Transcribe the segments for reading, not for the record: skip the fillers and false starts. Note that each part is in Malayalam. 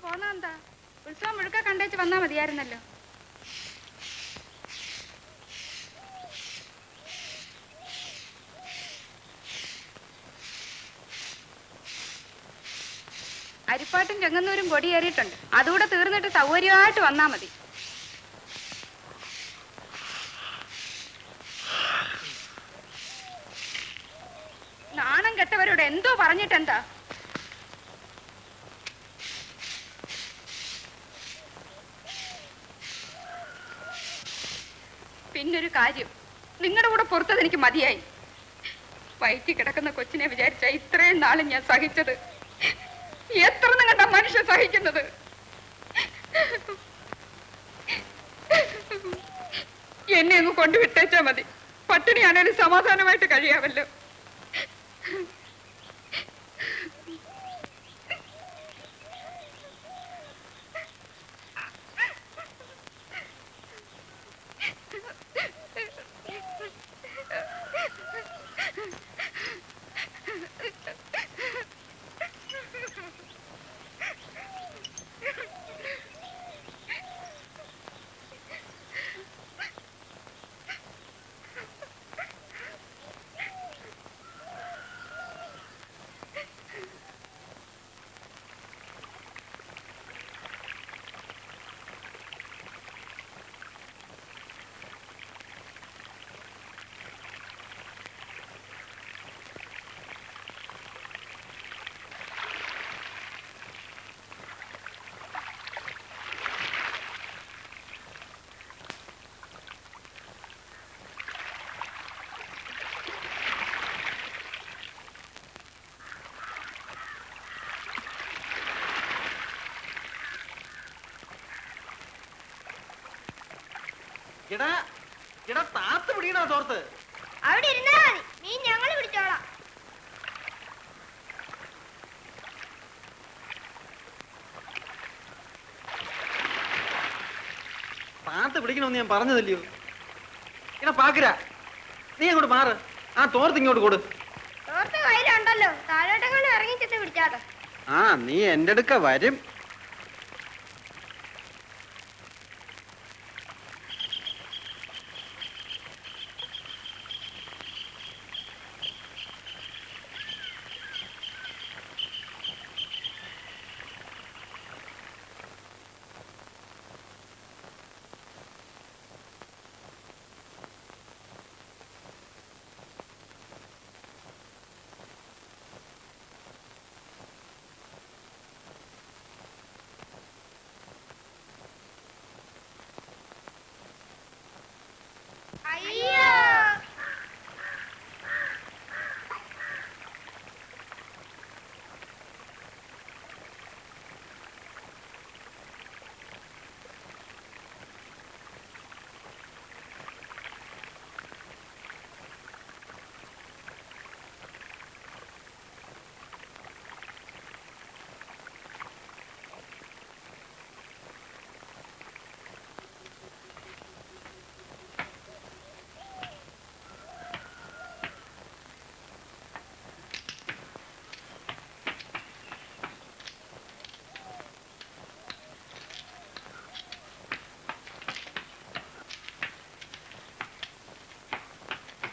പോന്നെന്താ? ഉത്സവം മുഴുക്ക കണ്ടേച്ച് വന്നാ മതിയായിരുന്നല്ലോ. അരിപ്പാട്ടും ചെങ്ങന്നൂരും കൊടിയേറിയിട്ടുണ്ട്. അതുകൂടെ തീർന്നിട്ട് സൗകര്യമായിട്ട് വന്നാ മതി. നാണം കെട്ടവരോട് എന്തോ പറഞ്ഞിട്ടെന്താ? പിന്നൊരു കാര്യം, നിങ്ങളുടെ കൂടെ പുറത്തത് എനിക്ക് മതിയായി. വയറ്റി കിടക്കുന്ന കൊച്ചിനെ വിചാരിച്ച ഇത്രയും നാളും ഞാൻ സഹിച്ചത്. എത്ര നിങ്ങളുടെ മനുഷ്യ സഹിക്കുന്നത്? എന്നെ അങ്ങ് കൊണ്ടുവിട്ടേച്ചാ മതി. പട്ടിണിയാണേലും സമാധാനമായിട്ട് കഴിയാമല്ലോ. എടാ എടാ താത്ത് പിടിക്കണോ തോർത്ത്? അവിടെ ഇരുന്നാ മതി, മീൻ ഞങ്ങൾ പിടിച്ചോളാം. താത്ത് പിടിക്കണമെന്ന് ഞാൻ പറഞ്ഞതല്ലയോ? എടാ പാക്കര, നീ അങ്ങോട്ട് മാറ്. ആ തോർത്ത് ഇങ്ങോട്ട് കൊടു. തോർത്ത് കയ്യിലുണ്ടല്ലോ, താഴോട്ടെങ്ങാനും ഇറങ്ങി ചെന്ന് പിടിച്ചാട്ടെ. ആ നീ എന്റെ അടുക്ക വരും. അയ്യോ,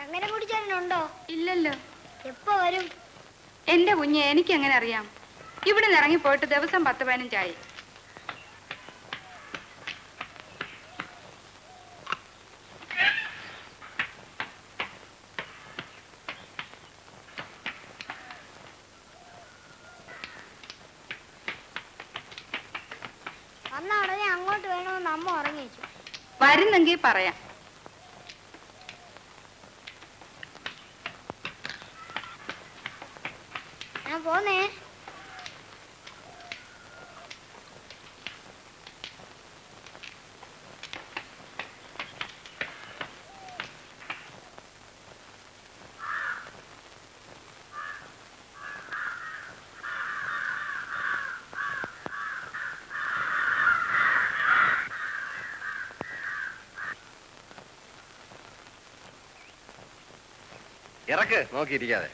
അങ്ങനെ കുടിച്ചാലുണ്ടോ? ഇല്ലല്ലോ. എപ്പോ വരും? എന്റെ കുഞ്ഞെ, എനിക്ക് എങ്ങനെ അറിയാം? ഇവിടെ നിന്ന് ഇറങ്ങിപ്പോയിട്ട് ദിവസം 10-15 ആയി. വന്ന ഉടനെ അങ്ങോട്ട് വേണമെന്ന് അമ്മ ഉറങ്ങി വെച്ചു. വരുന്നെങ്കിൽ പറയാം. ഞാൻ പോന്നേ. ഇറക്ക് നോക്കിയിരിക്കാതെ.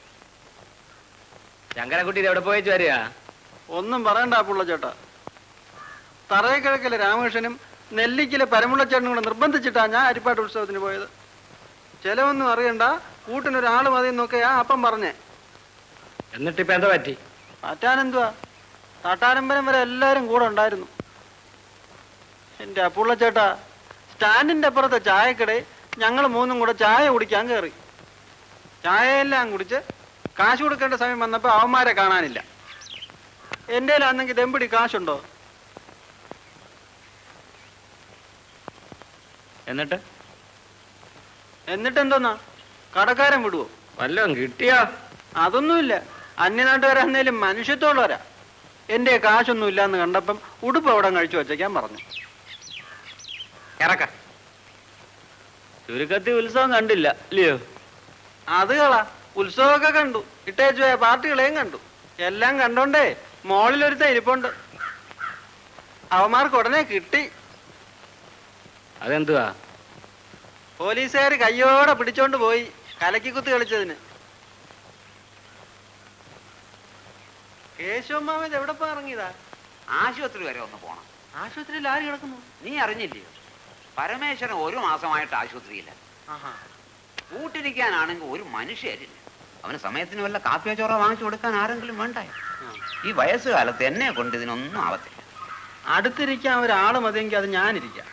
ശങ്കരൻകുട്ടി എവിടെ പോയിച്ചു വരിക? ഒന്നും പറയണ്ട പുള്ള ചേട്ടാ. തറയക്കിഴക്കിലെ രാമകൃഷ്ണനും നെല്ലിക്കിലെ പരമുള്ളച്ചേട്ടനും കൂടെ നിർബന്ധിച്ചിട്ടാ ഞാൻ അരിപ്പാട്ട് ഉത്സവത്തിന് പോയത്. ചെലവൊന്നും അറിയണ്ട, കൂട്ടിനൊരാൾ മതി എന്നൊക്കെയാ അപ്പം പറഞ്ഞേ. എന്നിട്ടിപ്പോ എന്താ പറ്റി? പറ്റാനെന്തുവാ, തട്ടാരമ്പരം വരെ എല്ലാരും കൂടെ ഉണ്ടായിരുന്നു. എന്റെ അപ്പുള്ള ചേട്ടാ, സ്റ്റാൻഡിന്റെ അപ്പുറത്തെ ചായക്കടയിൽ ഞങ്ങൾ മൂന്നും കൂടെ ചായ കുടിക്കാൻ കയറി. ചായയെല്ലാം കുടിച്ച് കാശ് കൊടുക്കേണ്ട സമയം വന്നപ്പോ അവന്മാരെ കാണാനില്ല. എന്റെ അന്നെങ്കിൽ ദെമ്പിടി കാശുണ്ടോ? എന്നിട്ട് എന്തോന്നാ, കടക്കാരൻ വിടുവോ? വല്ലതും കിട്ടിയോ? അതൊന്നുമില്ല. അന്യനാട്ടുകാരെന്നേലും മനുഷ്യത്തോളവരാ. എന്റെ കാശൊന്നും ഇല്ലാന്ന് കണ്ടപ്പം ഉടുപ്പ് അവിടെ കഴിച്ചു വച്ചേക്കാൻ പറഞ്ഞു. ഇറക്ക. ചുരുക്കത്തിൽ ഉത്സവം കണ്ടില്ല ഇല്ലയോ? അത് കളാ, ഉത്സവമൊക്കെ കണ്ടു, ഇട്ടേച്ചു പോയ പാർട്ടികളെയും കണ്ടു. എല്ലാം കണ്ടോണ്ടേ മോളിലൊരുത്ത ഇരിപ്പുണ്ട്. അവന്മാർക്ക് ഉടനെ കിട്ടി. അതെന്തുവാ? പോലീസുകാർ കയ്യോടെ പിടിച്ചോണ്ട് പോയി, കലക്കിക്കുത്ത് കളിച്ചതിന്. കേശവമാമൻ എവിടെ പോ ഇറങ്ങിയതാ? ആശുപത്രി വരെ ഒന്ന് പോണം. ആശുപത്രിയിൽ ആര് കിടക്കുന്നു? നീ അറിഞ്ഞില്ലയോ? പരമേശ്വരൻ 1 മാസമായിട്ട് ആശുപത്രിയില്ല. കൂട്ടിരിക്കാനാണെങ്കിൽ ഒരു മനുഷ്യരില്ല. അവന് സമയത്തിന് വല്ല കാപ്പിയോ ചോറോ വാങ്ങിച്ചു കൊടുക്കാൻ ആരെങ്കിലും വേണ്ടായോ? ഈ വയസ്സുകാലത്ത് എന്നെ കൊണ്ട് ഇതിനൊന്നും ആവത്തില്ല. അടുത്തിരിക്കാൻ ഒരാള് മതിയെങ്കിൽ അത് ഞാനിരിക്കാം.